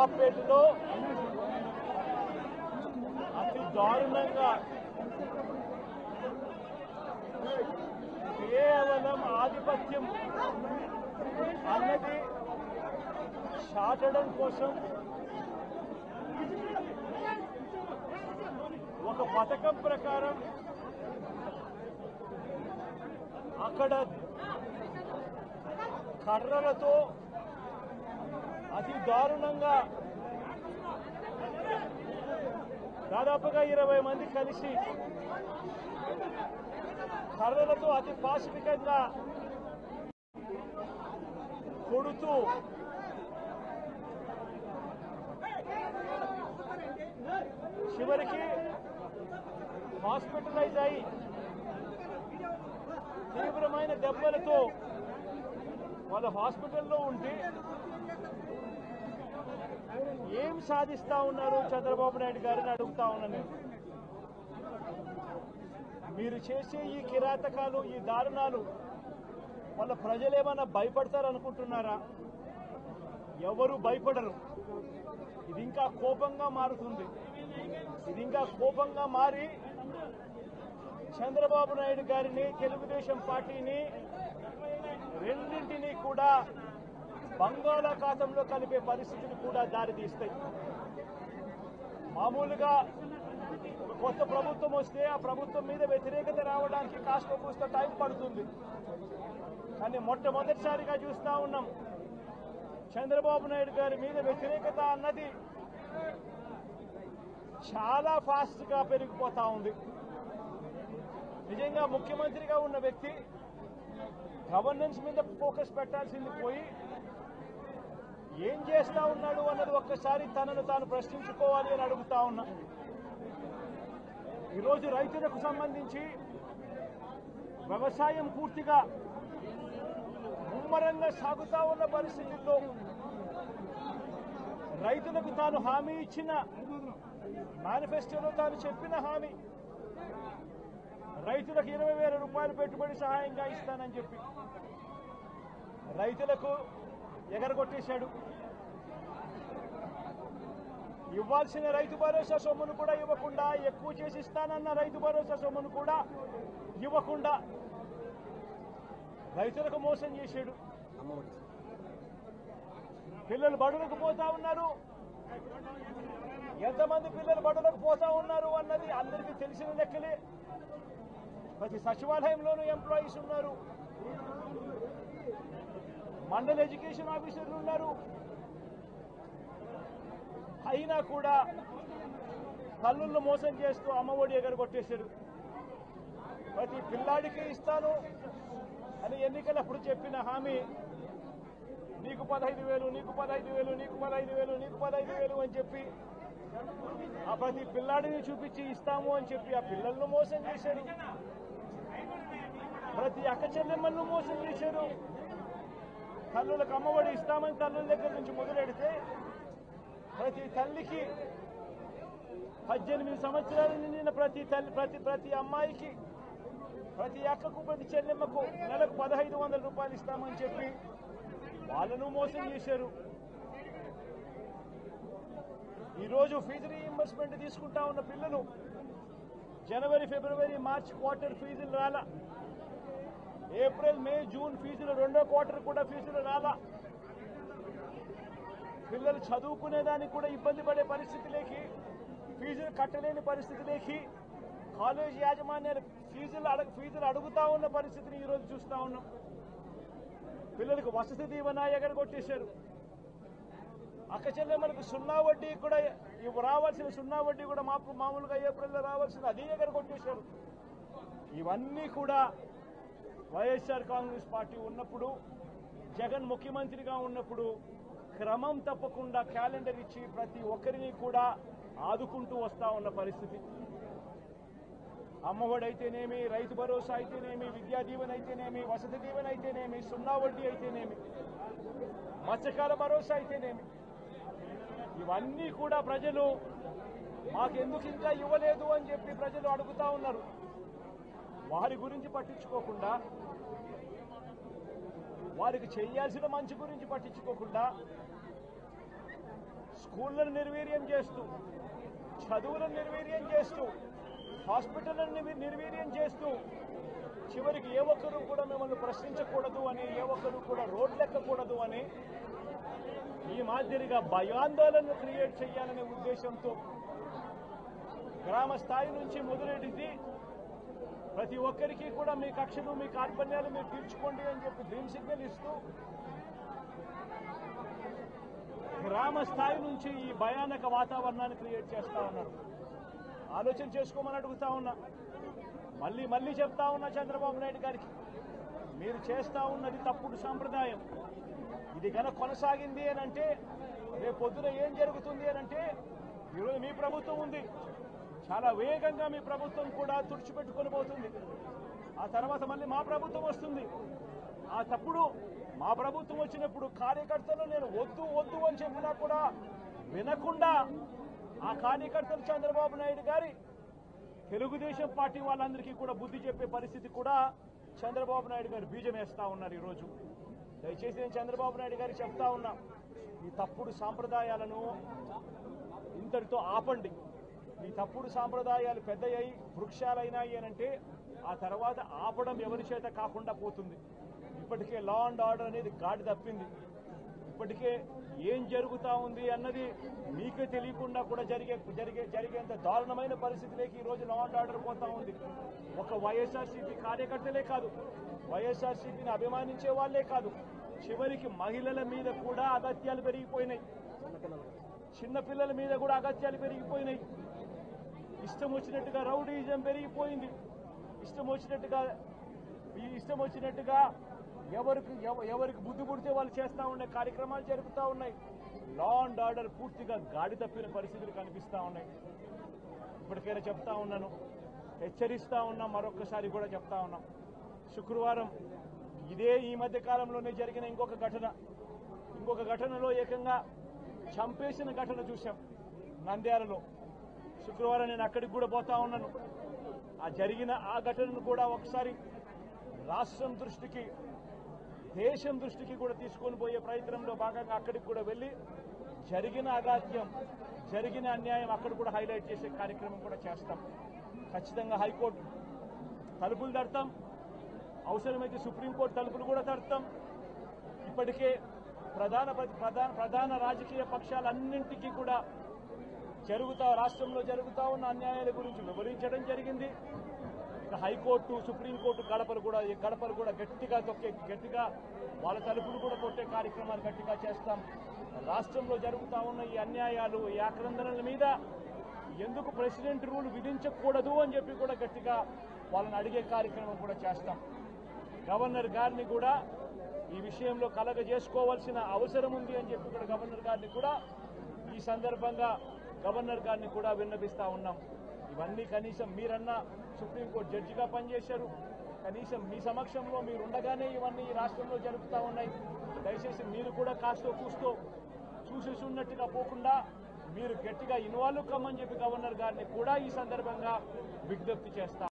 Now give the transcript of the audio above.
నవాబ్పేటలో అతి దారుణంగా కేవలం ఆధిపత్యం అన్నది చాటడం కోసం ఒక పథకం ప్రకారం అక్కడ కర్రలతో అతి దారుణంగా దాదాపుగా 20 మంది కలిసి కర్రలతో అతి పాశవికంగా కొడుతూ చివరికి హాస్పిటలైజ్ అయి తీవ్రమైన దెబ్బలతో వాళ్ళు హాస్పిటల్లో ఉంటే ఏం సాధిస్తా ఉన్నారు చంద్రబాబు నాయుడు గారిని అడుగుతా ఉన్నాను. మీరు చేసే ఈ కిరాతకాలు, ఈ దారుణాలు వాళ్ళ ప్రజలేమన్నా భయపడతారనుకుంటున్నారా? ఎవరు భయపడరు. ఇది ఇంకా కోపంగా మారుతుంది. ఇది ఇంకా కోపంగా మారి చంద్రబాబు నాయుడు గారిని, తెలుగుదేశం పార్టీని రెండింటినీ కూడా బంగాళాఖాతంలో కలిపే పరిస్థితిని కూడా దారితీస్తాయి. మామూలుగా కొత్త ప్రభుత్వం వస్తే ఆ ప్రభుత్వం మీద వ్యతిరేకత రావడానికి కాస్త కూస్త టైం పడుతుంది. కానీ మొట్టమొదటిసారిగా చూస్తా ఉన్నాం చంద్రబాబు నాయుడు గారి మీద వ్యతిరేకత అన్నది చాలా ఫాస్ట్ గా పెరిగిపోతా ఉంది. నిజంగా ముఖ్యమంత్రిగా ఉన్న వ్యక్తి గవర్నెన్స్ మీద ఫోకస్ పెట్టాల్సింది పోయి ఏం చేస్తా ఉన్నాడు అన్నది ఒక్కసారి తనను తాను ప్రశ్నించుకోవాలి అని అడుగుతా ఉన్నా. ఈరోజు రైతులకు సంబంధించి వ్యవసాయం పూర్తిగా ముమ్మరంగా సాగుతా ఉన్న పరిస్థితుల్లో రైతులకు తాను హామీ ఇచ్చిన మేనిఫెస్టోలో తాను చెప్పిన హామీ రైతులకు 20,000 రూపాయలు పెట్టుబడి సహాయంగా ఇస్తానని చెప్పి రైతులకు ఎగరగొట్టేశాడు. ఇవ్వాల్సిన రైతు భరోసా సొమ్మును కూడా ఇవ్వకుండా, ఎక్కువ చేసి ఇస్తానన్న రైతు భరోసా సొమ్మును కూడా ఇవ్వకుండా రైతులకు మోసం చేశాడు. పిల్లలు బడులకు పోతా ఉన్నారు. ఎంతమంది పిల్లలు బడులకు పోతా ఉన్నారు అన్నది అందరికీ తెలిసిన లెక్కలే. ప్రతి సచివాలయంలోనూ ఎంప్లాయీస్ ఉన్నారు, మండల ఎడ్యుకేషన్ ఆఫీసర్లు ఉన్నారు. అయినా కూడా తల్లులను మోసం చేస్తూ అమ్మఒడి ఎగరగొట్టేశారు. ప్రతి పిల్లాడికి ఇస్తాను అని ఎన్నికలప్పుడు చెప్పిన హామీ నీకు 15,000, నీకు 15,000, నీకు 15,000, నీకు 15,000 అని చెప్పి ఆ ప్రతి పిల్లాడిని చూపించి ఇస్తాము అని చెప్పి ఆ పిల్లలను మోసం చేశారు. ప్రతి అక్క చెల్లెమ్మలను మోసం చేశారు. తల్లులకు అమ్మఒడి ఇస్తామని తల్లుల దగ్గర నుంచి మొదలెడితే ప్రతి తల్లికి 18 సంవత్సరాలు నిండిన ప్రతి అమ్మాయికి, ప్రతి అక్కకు, ప్రతి చెల్లెమ్మకు నెలకు 1,500 రూపాయలు ఇస్తామని చెప్పి వాళ్ళను మోసం చేశారు. ఈరోజు ఫీజు రీయింబర్స్మెంట్ తీసుకుంటా ఉన్న పిల్లలు జనవరి, ఫిబ్రవరి, మార్చి క్వార్టర్ ఫీజులు రాలా. ఏప్రిల్, మే, జూన్ ఫీజులు, 2వ క్వార్టర్ కూడా ఫీజులు రాలా. పిల్లలు చదువుకునేదానికి కూడా ఇబ్బంది పడే పరిస్థితిలోకి, ఫీజులు కట్టలేని పరిస్థితిలోకి కాలేజీ యాజమాన్యాలు ఫీజులు అడుగుతా ఉన్న పరిస్థితిని ఈరోజు చూస్తా ఉన్నాం. పిల్లలకు వసతి దీవెన ఎగరగొట్టేశారు. అక్క చెల్లెమ్మలకు సున్నా వడ్డీ కూడా రావాల్సిన సున్నా వడ్డీ కూడా మామూలుగా ఏప్రిల్లో రావాల్సిన అది ఎగరగొట్టేశారు. ఇవన్నీ కూడా వైఎస్ఆర్ కాంగ్రెస్ పార్టీ ఉన్నప్పుడు, జగన్ ముఖ్యమంత్రిగా ఉన్నప్పుడు క్రమం తప్పకుండా క్యాలెండర్ ఇచ్చి ప్రతి ఒక్కరిని కూడా ఆదుకుంటూ వస్తా ఉన్న పరిస్థితి. అమ్మఒడి అయితేనేమి, రైతు భరోసా అయితేనేమి, విద్యా దీవెన అయితేనేమి, వసతి దీవెన అయితేనేమి, సున్నా వడ్డీ అయితేనేమి, మత్స్యకాల భరోసా అయితేనేమి, ఇవన్నీ కూడా ప్రజలు మాకెందుకు ఇంకా ఇవ్వలేదు అని చెప్పి ప్రజలు అడుగుతా ఉన్నారు. వారి గురించి పట్టించుకోకుండా, వారికి చేయాల్సిన మంచి గురించి పట్టించుకోకుండా స్కూళ్లను నిర్వీర్యం చేస్తూ, చదువులను నిర్వీర్యం చేస్తూ, హాస్పిటళ్లను నిర్వీర్యం చేస్తూ, చివరికి ఏ ఒక్కరు కూడా మిమ్మల్ని ప్రశ్నించకూడదు అని, ఏ ఒక్కరు కూడా రోడ్లెక్కకూడదు అని ఈ మాదిరిగా భయాందోళనను క్రియేట్ చేయాలనే ఉద్దేశంతో గ్రామ స్థాయి నుంచి మొదలెడింది. ప్రతి ఒక్కరికి కూడా మీ కక్షలు, మీ కార్పణ్యాలు మీరు తీర్చుకోండి అని చెప్పి గ్రీన్ సిగ్నల్ ఇస్తూ గ్రామ స్థాయి నుంచి ఈ భయానక వాతావరణాన్ని క్రియేట్ చేస్తా ఉన్నారు. ఆలోచన చేసుకోమని అడుగుతా ఉన్నా. మళ్ళీ చెప్తా ఉన్నా చంద్రబాబు నాయుడు గారికి, మీరు చేస్తా ఉన్నది తప్పుడు సాంప్రదాయం. ఇది కనుక కొనసాగింది అని అంటే రేపు పొద్దున ఏం జరుగుతుంది అని అంటే, ఈరోజు మీ ప్రభుత్వం ఉంది, చాలా వేగంగా మీ ప్రభుత్వం కూడా తుడిచిపెట్టుకొని పోతుంది. ఆ తర్వాత మళ్ళీ మా ప్రభుత్వం వస్తుంది. ఆ తప్పుడు మా ప్రభుత్వం వచ్చినప్పుడు కార్యకర్తలు నేను వద్దు అని చెప్పినా కూడా వినకుండా ఆ కార్యకర్తలు చంద్రబాబు నాయుడు గారి తెలుగుదేశం పార్టీ వాళ్ళందరికీ కూడా బుద్ధి చెప్పే పరిస్థితి కూడా చంద్రబాబు నాయుడు గారు బీజం వేస్తా ఉన్నారు ఈరోజు. దయచేసి నేను చంద్రబాబు నాయుడు గారికి చెప్తా ఉన్నా, ఈ తప్పుడు సాంప్రదాయాలను ఇంతటితో ఆపండి. ఈ తప్పుడు సాంప్రదాయాలు పెద్దయ్యాయి, వృక్షాలైనాయి అనంటే ఆ తర్వాత ఆపడం ఎవరి చేత కాకుండా పోతుంది. ఇప్పటికే లా అండ్ ఆర్డర్ అనేది గాడి తప్పింది. ఇప్పటికే ఏం జరుగుతా ఉంది అన్నది మీకే తెలియకుండా కూడా జరిగేంత దారుణమైన పరిస్థితిలోకి ఈ రోజు లా అండ్ ఆర్డర్ పోతా ఉంది. ఒక వైఎస్ఆర్సీపీ కార్యకర్తలే కాదు, వైఎస్ఆర్సీపీని అభిమానించే వాళ్లే కాదు, చివరికి మహిళల మీద కూడా అగత్యాలు పెరిగిపోయినాయి, చిన్నపిల్లల మీద కూడా అగత్యాలు పెరిగిపోయినాయి. ఇష్టం వచ్చినట్టుగా రౌడీజం పెరిగిపోయింది. ఇష్టం వచ్చినట్టుగా ఎవరికి బుద్ధి పుడితే వాళ్ళు చేస్తా ఉండే కార్యక్రమాలు జరుగుతూ ఉన్నాయి. లా అండ్ ఆర్డర్ పూర్తిగా గాడి తప్పిన పరిస్థితులు కనిపిస్తా ఉన్నాయి. ఇప్పటికైనా చెప్తా ఉన్నాను, హెచ్చరిస్తా ఉన్నాం, మరొకసారి కూడా చెప్తా ఉన్నాం. శుక్రవారం ఈ మధ్య కాలంలోనే జరిగిన ఇంకొక ఘటనలో ఏకంగా చంపేసిన ఘటన చూశాం నంద్యాలలో. శుక్రవారం నేను అక్కడికి కూడా పోతా ఉన్నాను. ఆ ఘటనను కూడా ఒకసారి రాష్ట్రం దృష్టికి, దేశం దృష్టికి కూడా తీసుకొని పోయే ప్రయత్నంలో భాగంగా అక్కడికి కూడా వెళ్లి జరిగిన అగాత్యం, జరిగిన అన్యాయం అక్కడ కూడా హైలైట్ చేసే కార్యక్రమం కూడా చేస్తాం. ఖచ్చితంగా హైకోర్టు తలుపులు తడతాం, అవసరమైతే సుప్రీంకోర్టు తలుపులు కూడా తడతాం. ఇప్పటికే ప్రధాన రాజకీయ పక్షాలన్నింటికీ కూడా రాష్ట్రంలో జరుగుతా ఉన్న అన్యాయాల గురించి వివరించడం జరిగింది. ఇక హైకోర్టు, సుప్రీంకోర్టు గడపలు కూడా గట్టిగా వాళ్ళ తలుపులు కూడా కొట్టే కార్యక్రమాలు గట్టిగా చేస్తాం. రాష్ట్రంలో జరుగుతా ఉన్న ఈ అన్యాయాలు, ఈ ఆక్రందనల మీద ఎందుకు ప్రెసిడెంట్ రూల్ విధించకూడదు అని చెప్పి కూడా గట్టిగా వాళ్ళని అడిగే కార్యక్రమం కూడా చేస్తాం. గవర్నర్ గారిని కూడా ఈ విషయంలో కలగజేసుకోవాల్సిన అవసరం ఉంది అని చెప్పి కూడా గవర్నర్ గారిని కూడా ఈ సందర్భంగా విన్నపిస్తా ఉన్నాం. ఇవన్నీ కనీసం మీరన్నా సుప్రీంకోర్టు జడ్జిగా పనిచేశారు, కనీసం మీ సమక్షంలో మీరుండగానే ఇవన్నీ ఈ రాష్ట్రంలో జరుగుతూ ఉన్నాయి. దయచేసి మీరు కూడా కాస్తో కూస్తో చూసేసి ఉన్నట్టుగా పోకుండా మీరు గట్టిగా ఇన్వాల్వ్ కమ్మని చెప్పి గవర్నర్ గారిని కూడా ఈ సందర్భంగా విజ్ఞప్తి చేస్తాం.